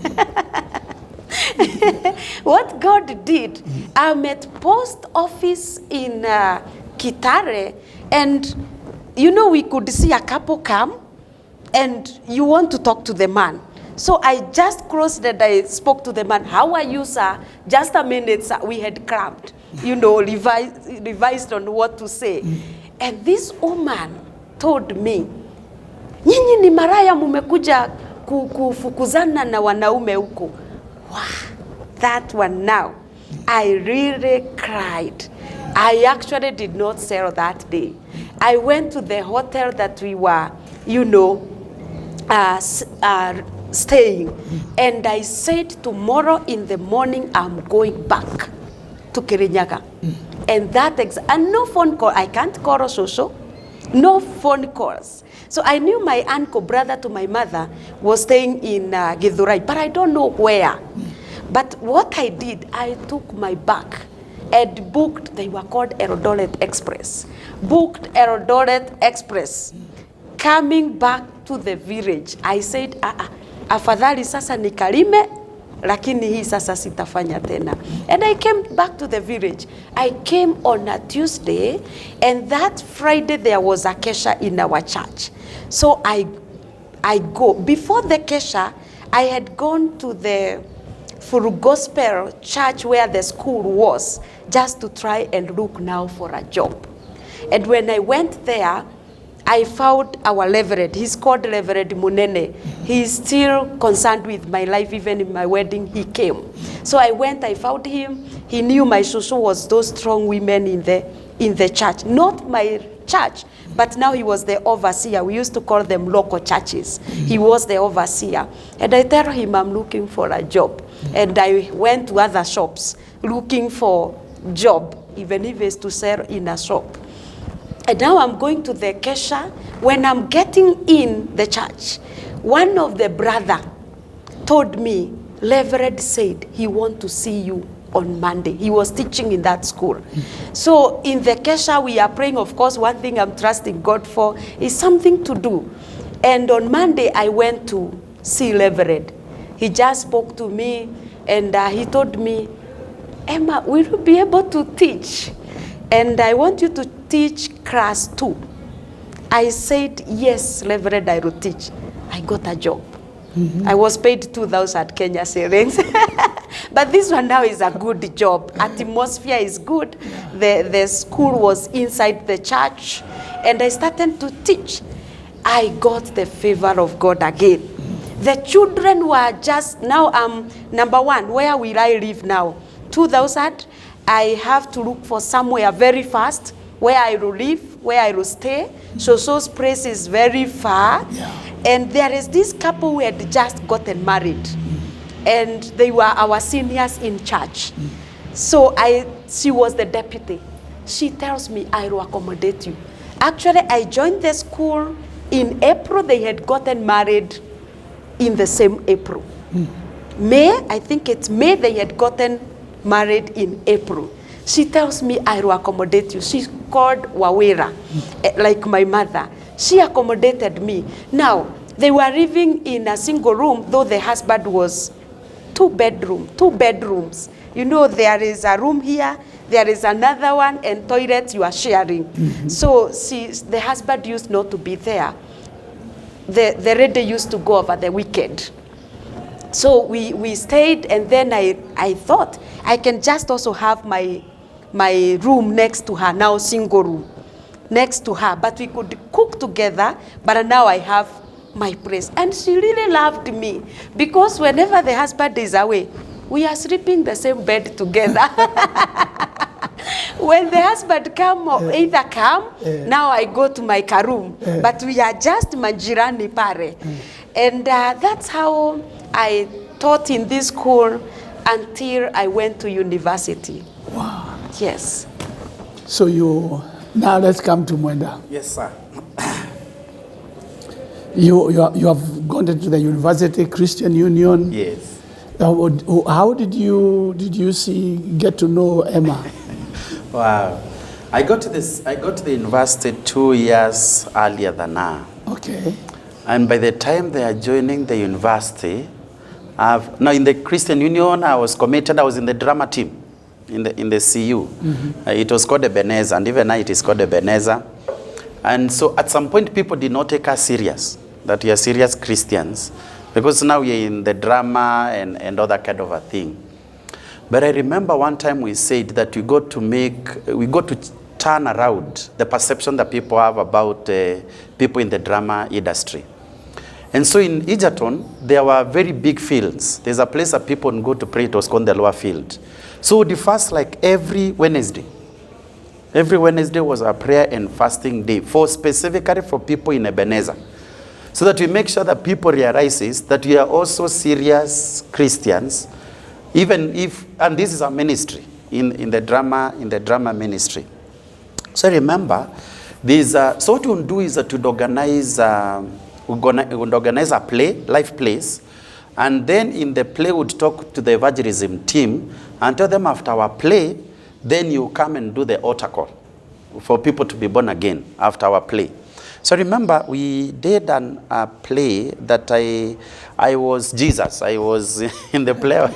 What God did, I'm at post office in Kitare, and we could see a couple come, and you want to talk to the man. So I just crossed and I spoke to the man. How are you, sir? Just a minute, sir. We had cramped, revised on what to say. And this woman told me, nyinyi ni maraya mumekuja kufukuzana na wanaume huko. Wow, that one now. I really cried. I actually did not sell that day. I went to the hotel that we were, staying. And I said, tomorrow in the morning, I'm going back to Kirinyaga. And and no phone call. I can't call Shosho. No phone calls. So I knew my uncle, brother to my mother, was staying in Githurai, but I don't know where. But what I did, I took my bag and booked, they were called Eldoret Express. Booked Eldoret Express. Coming back to the village, I said, afadhali sasa nikalime, lakini hii sasa sitafanya tena. And I came back to the village. I came on a Tuesday, and that Friday there was a kesha in our church. So I go. Before the kesha, I had gone to the Full Gospel church where the school was, just to try and look now for a job. And when I went there, I found our Reverend. He's called Reverend Munene. He's still concerned with my life. Even in my wedding, he came. So I went, I found him. He knew my shosho was those strong women in the church. Not my church, but now he was the overseer. We used to call them local churches. He was the overseer. And I tell him, I'm looking for a job. And I went to other shops looking for job, even if it's to sell in a shop. And now I'm going to the kesha. When I'm getting in the church, one of the brother told me, Reverend said he want to see you on Monday. He was teaching in that school. So in the Kesha, we are praying. Of course, one thing I'm trusting God for is something to do. And on Monday, I went to see Reverend. He just spoke to me, and he told me, Emmah, will you be able to teach? And I want you to teach class 2. I said, yes, Reverend, I will teach. I got a job. I was paid 2,000 Kenya shillings. But this one now is a good job. Atmosphere is good. The school was inside the church. And I started to teach. I got the favor of God again. The children were just, now number one, where will I live now? 2,000, I have to look for somewhere very fast, where I will live, where I will stay. So's place is very far. Yeah. And there is this couple who had just gotten married. And they were our seniors in church. So she was the deputy. She tells me, I will accommodate you. Actually, I joined the school in April. They had gotten married in the same April. May, I think it's May, they had gotten married in April. She tells me, I will accommodate you. She's called Wawera, like my mother. She accommodated me. Now, they were living in a single room, though the husband was two bedrooms. You know, there is a room here, there is another one, and toilets you are sharing. So the husband used not to be there. The lady used to go over the weekend. So we stayed, and then I thought I can just also have my room next to her, now single room, next to her. But we could cook together, but now I have my place. And she really loved me, because whenever the husband is away, we are sleeping the same bed together. When the husband either come, now I go to my room, but we are just majirani pare. And that's how I taught in this school until I went to university. Wow. Yes. So now let's come to Mwenda. Yes, sir. You have gone into the University Christian Union. Yes. How did you get to know Emmah? Wow. I got to the university 2 years earlier than her. Okay. And by the time they are joining the university, now in the Christian Union, I was committed. I was in the drama team, in the CU. It was called Ebenezer, and even now it is called Ebenezer. And so at some point, people did not take us serious, that we are serious Christians, because now we are in the drama and other kind of a thing. But I remember one time we said that we got to turn around the perception that people have about people in the drama industry. And so in Egerton, there were very big fields. There's a place that people go to pray. It was called the lower field. So the fast like every Wednesday. Every Wednesday was a prayer and fasting day, specifically for people in Ebenezer. So that we make sure that people realize that we are also serious Christians, even if, and this is our ministry in the drama ministry. So remember, so what we'll do is that we'll organize a play, live plays, and then in the play we'll talk to the evangelism team and tell them after our play, then you come and do the altar call for people to be born again after our play. So remember, we did a play that I was Jesus. I was in the play.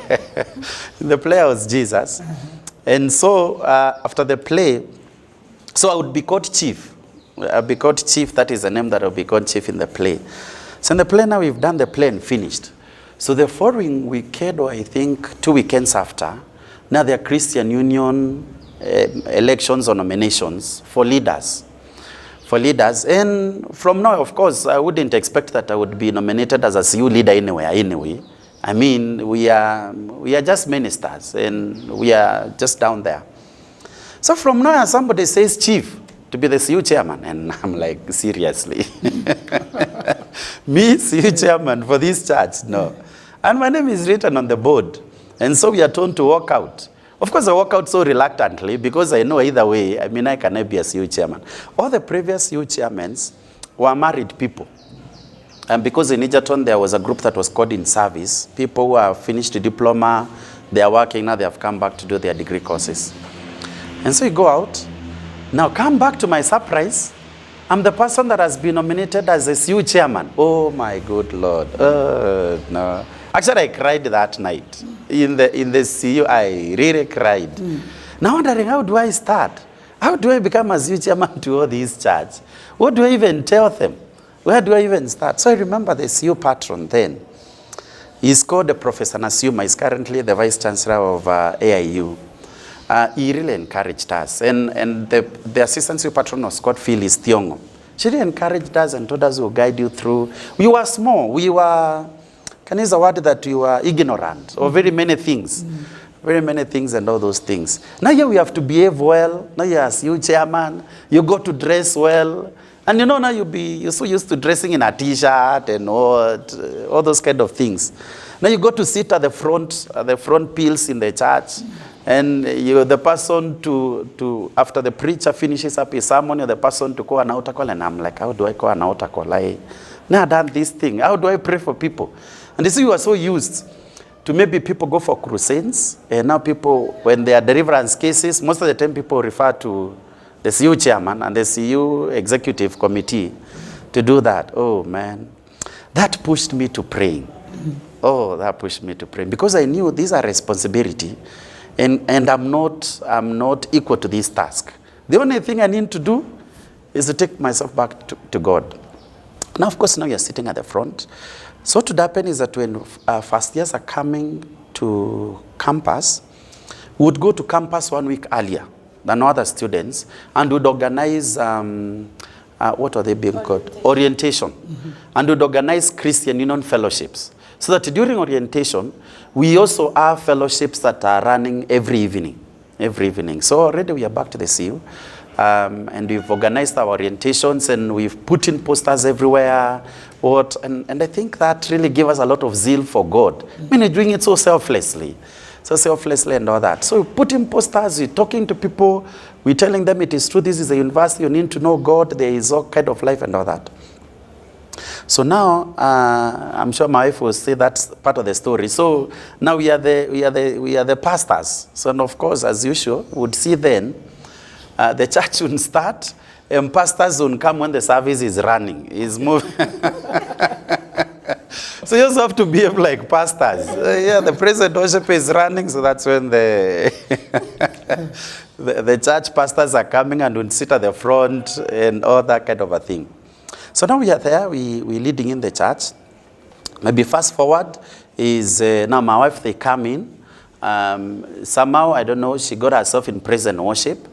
In the play I was Jesus. And so after the play, so I would be called chief. I'll be called chief. That is the name that I'll be called chief in the play. So in the play now, we've done the play and finished. So the following weekend, or I think 2 weekends after, now there are Christian Union elections or nominations for leaders. And from now, of course, I wouldn't expect that I would be nominated as a CU leader anyway. I mean, we are just ministers, and we are just down there. So from now, somebody says chief to be the CU chairman, and I'm like, seriously? Me, CU chairman for this church? No. And my name is written on the board. And so we are told to walk out. Of course, I walk out so reluctantly because I know either way, I mean, I cannot be a CU chairman. All the previous CU chairmen were married people. And because in Egerton there was a group that was called in service, people who have finished the diploma, they are working now, they have come back to do their degree courses. And so you go out. Now come back to my surprise. I'm the person that has been nominated as a CU chairman. Oh my good Lord. No. Actually, I cried that night. In the CU, I really cried. Now wondering, how do I start? How do I become a CU chairman to all these church? What do I even tell them? Where do I even start? So I remember the CU patron then. He's called Professor Nasuma. He's currently the Vice Chancellor of AIU. He really encouraged us. And the assistant CU patron was Godfrey Thiongo. She really encouraged us and told us we'll guide you through. We were small. We were, can I use a word that we were ignorant of very many things. Very many things and all those things. Now here we have to behave well. Now you're CU chairman. You go to dress well. And you know now you're so used to dressing in a t-shirt and all those kind of things. Now you go to sit at the front pews in the church. And you're the person to after the preacher finishes up his sermon, you're the person to call an altar call. And I'm like, how do I call an altar call? Now I've done this thing. How do I pray for people? And this you are so used to maybe people go for crusades. And now people, when there are deliverance cases, most of the time people refer to the CU chairman and the CU executive committee to do that. Oh man, that pushed me to praying. Oh, that pushed me to praying because I knew these are responsibility. And I'm not equal to this task. The only thing I need to do is to take myself back to God. Now, of course, now you're sitting at the front. So what would happen is that when first years are coming to campus, we would go to campus 1 week earlier than other students and would organize, what are they being called? Orientation. And would organize Christian Union fellowships. So that during orientation, we also have fellowships that are running every evening. So already we are back to the CU. And we've organized our orientations and we've put in posters everywhere. And I think that really gave us a lot of zeal for God. I mean, we're doing it so selflessly. And all that. So we put in posters, we're talking to people, we're telling them it is true, this is a university, you need to know God, there is all kind of life and all that. So now, I'm sure my wife will say that's part of the story. So now we are the pastors. So and of course, as usual, we would see then the church would start, and pastors would come when the service is running, is moving. So you also have to behave like pastors. The praise and worship is running, so that's when the church pastors are coming and would sit at the front and all that kind of a thing. So now we are there, we're leading in the church. Maybe fast forward is now my wife, they come in. Somehow, I don't know, she got herself in praise and worship.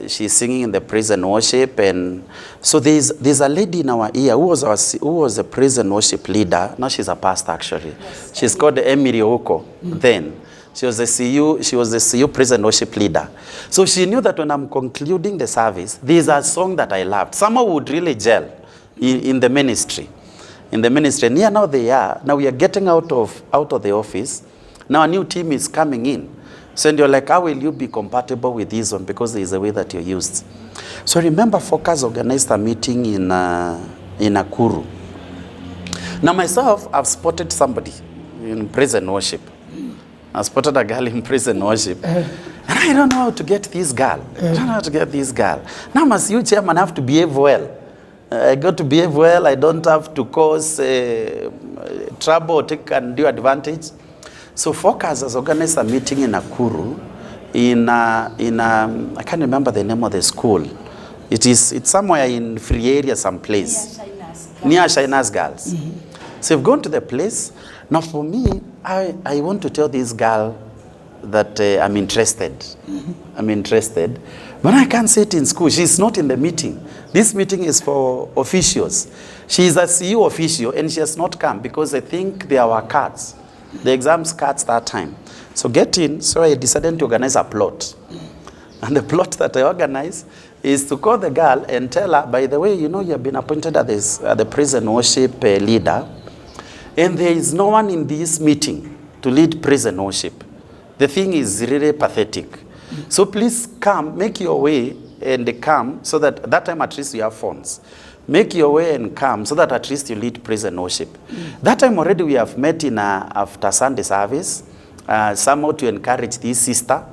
She's singing in the praise and worship. And so there's a lady in our ear who was a praise and worship leader. Now she's a pastor actually. Yes. She's called Emmah then. She was the CU praise and worship leader. So she knew that when I'm concluding the service, there's a song that I loved. Someone would really gel in the ministry. And here now they are. Now we are getting out of the office. Now a new team is coming in. So and you're like, how will you be compatible with this one? Because there is a way that you're used. So remember, Focus organized a meeting in Nakuru. Now myself, I've spotted somebody in praise and worship. I spotted a girl in praise and worship. And I don't know how to get this girl. Now I'm a CU chairman, I have to behave well. I got to behave well. I don't have to cause trouble or take undue advantage. So Focus has organized a meeting in Nakuru I can't remember the name of the school. It's somewhere in free area, someplace. Near Shina's Girls. So we've gone to the place. Now for me, I want to tell this girl that I'm interested. I'm interested. But I can't say it in school. She's not in the meeting. This meeting is for officials. She's a CU official and she has not come because I think there were cards. The exams cards that time. So get in, so I decided to organize a plot. And the plot that I organized is to call the girl and tell her, by the way, you know, you have been appointed as the praise and worship leader. And there is no one in this meeting to lead praise and worship. The thing is really pathetic. So please come, make your way and come so that time at least you have phones. Make your way and come so that at least you lead praise and worship. That time already we have met in after Sunday service, somehow to encourage this sister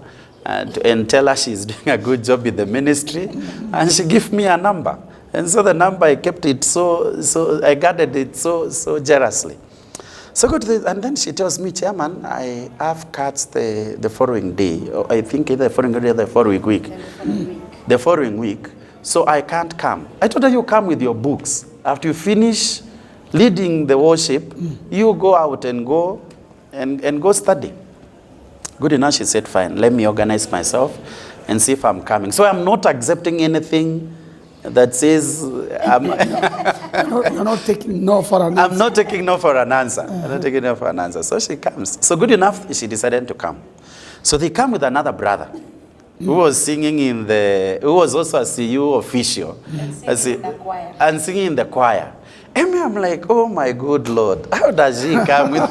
and tell her she's doing a good job with the ministry. And she gave me a number. And so the number, I kept it so I guarded it so jealously. So go to this, and then she tells me, Chairman, I have cuts the following day. Or I think either the following day or the following week. The following week. So I can't come. I told her, you come with your books. After you finish leading the worship, you go out and go study. Good enough, she said, fine, let me organize myself and see if I'm coming. So I'm not accepting anything that says you're not taking no for an answer. I'm not taking no for an answer. I'm not taking no for an answer. So she comes. So good enough, she decided to come. So they come with another brother who was singing who was also a CU official. And singing in the choir. Emmah, I'm like, oh my good Lord, how does she come with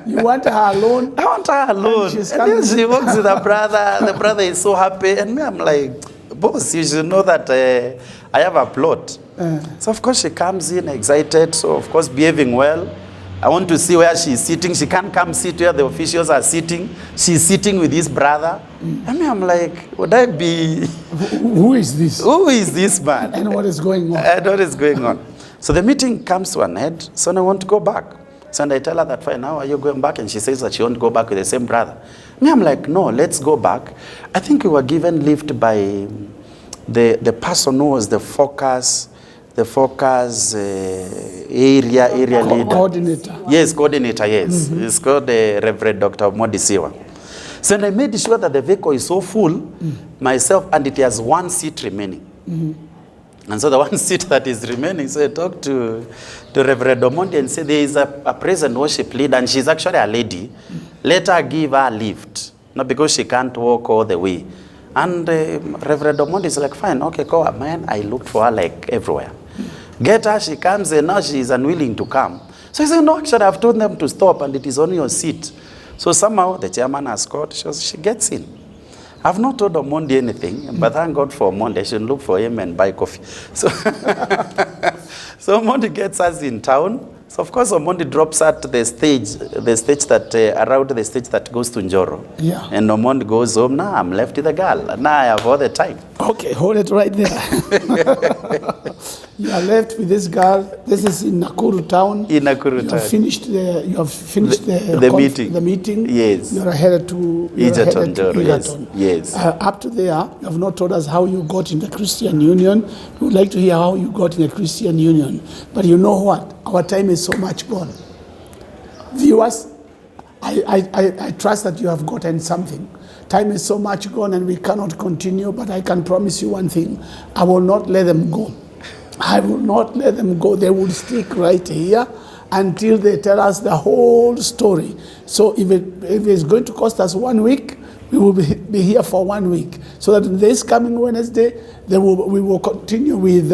You want her alone? I want her alone. And then she walks with her brother. The brother is so happy. And me, I'm like, boss, you should know that I have a plot. So, of course, she comes in excited. So, of course, behaving well. I want to see where she's sitting. She can't come sit where the officials are sitting. She's sitting with his brother. And me, I'm like, would I be... Who is this? Who is this man? And what is going on? And what is going on? So the meeting comes to an end. So I want to go back. So I tell her that, fine, now are you going back? And she says that she won't go back with the same brother. Me, I'm like, no, let's go back. I think we were given lift by the person who was the focus area leader. Coordinator. Yes, coordinator, yes. It's called Reverend Dr. Modisiwa. So I made sure that the vehicle is so full, myself, and it has one seat remaining. And so the one seat that is remaining, so I talked to Reverend Omondi and said, there is a praise and worship leader, and she's actually a lady. Let her give her a lift, not because she can't walk all the way. And Reverend Omondi is like, fine, okay, go up. Man, I looked for her like everywhere. Get her, she comes, and now she is unwilling to come. So he said, no, actually, I've told them to stop, and it is on your seat. So somehow the chairman has called, she gets in. I've not told Omondi anything, but thank God for Omondi. I should look for him and buy coffee. So, so Omondi gets us in town. So of course Omondi drops at the stage that around the stage that goes to Njoro. Yeah. And Omondi goes home. Now I'm left with the girl. Now I have all the time. Okay, hold it right there. You are left with this girl. This is in Nakuru town. In Nakuru town. You have finished the meeting. Yes. You are headed to Egerton. Yes. Up to there, you have not told us how you got in the Christian Union. We would like to hear how you got in the Christian Union. But you know what? Our time is so much gone. Viewers, I trust that you have gotten something. Time is so much gone and we cannot continue, but I can promise you one thing. I will not let them go. I will not let them go. They will stick right here until they tell us the whole story. So if it's going to cost us 1 week, we will be here for 1 week. So that this coming Wednesday, we will continue with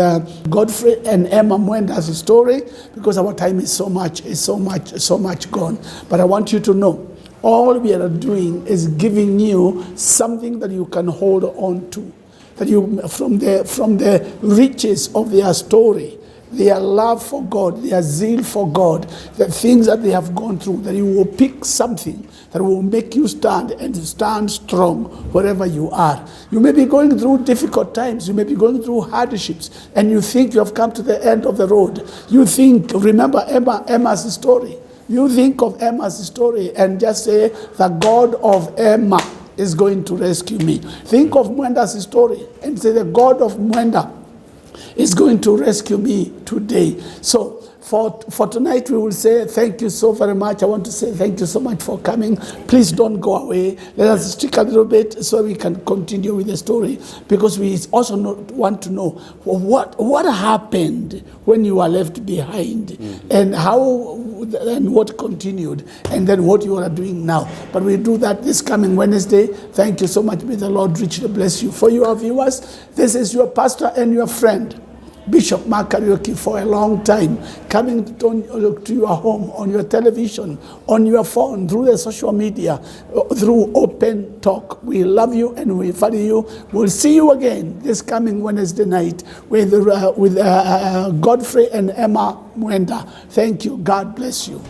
Godfrey and Emmah Mwendas' story, because our time is so much gone. But I want you to know, all we are doing is giving you something that you can hold on to. That you, from the riches of their story, their love for God, their zeal for God, the things that they have gone through, that you will pick something that will make you stand and stand strong wherever you are. You may be going through difficult times, you may be going through hardships, and you think you have come to the end of the road. You think, remember Emmah's story. You think of Emmah's story and just say, the God of Emmah is going to rescue me. Think of Mwenda's story and say, the God of Mwenda is going to rescue me today. So for tonight, we will say thank you so very much. I want to say thank you so much for coming. Please don't go away. Let us stick a little bit so we can continue with the story, because we also want to know what happened when you were left behind, and how and what continued, and then what you are doing now. But we do that this coming Wednesday. Thank you so much. May the Lord richly bless you. For your viewers, this is your pastor and your friend, Bishop Mark Karaoke for a long time, coming to your home, on your television, on your phone, through the social media, through open talk. We love you and we value you. We'll see you again this coming Wednesday night with Godfrey and Emmah Mwenda. Thank you. God bless you.